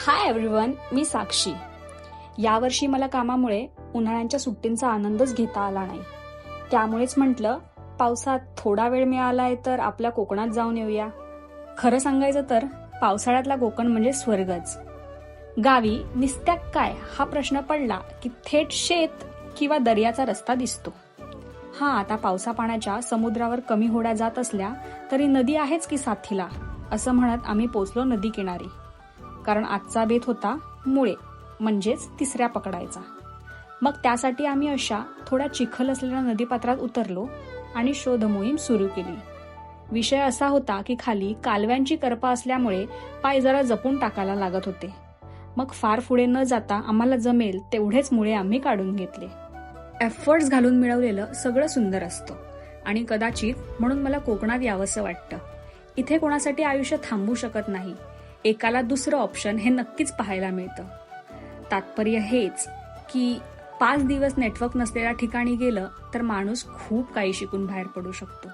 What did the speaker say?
Hi everyone, मी साक्षी. यावर्षी मला कामामुळे उन्हाळ्यांच्या सुट्टींचा आनंदच घेता आला नाही. त्यामुळेच म्हटलं पावसात थोडा वेळ मिळालाय तर आपल्या कोकणात जाऊन येऊया. खरं सांगायचं तर पावसाळ्यातला कोकण म्हणजे स्वर्गच. गावी निस्त्याक काय हा प्रश्न पडला की थेट शेत किंवा दर्याचा रस्ता दिसतो. हा, आता पावसा पाण्याच्या समुद्रावर कमी होड्या जात असल्या तरी नदी आहेच की साथीला, असं म्हणत आम्ही पोचलो नदी किनारी. कारण आजचा बेत होता मुळे, म्हणजेच तिसऱ्या पकडायचा. मग त्यासाठी आम्ही अशा थोड्या चिखल असलेल्या नदीपात्रात उतरलो आणि शोध मोहीम सुरू केली. विषय असा होता की खाली कालव्यांची करपा असल्यामुळे पाय जरा जपून टाकायला लागत होते. मग फार पुढे न जाता आम्हाला जमेल तेवढेच मुळे आम्ही काढून घेतले. एफर्ट्स घालून मिळवलेलं सगळं सुंदर असतं आणि कदाचित म्हणून मला कोकणात यावंसं वाटतं. इथे कोणासाठी आयुष्य थांबू शकत नाही. एकाला दुसरं ऑप्शन हे नक्कीच पाहायला मिळतं. तात्पर्य हेच की 5 दिवस नेटवर्क नसलेल्या ठिकाणी गेलं तर माणूस खूप काही शिकून बाहेर पडू शकतो.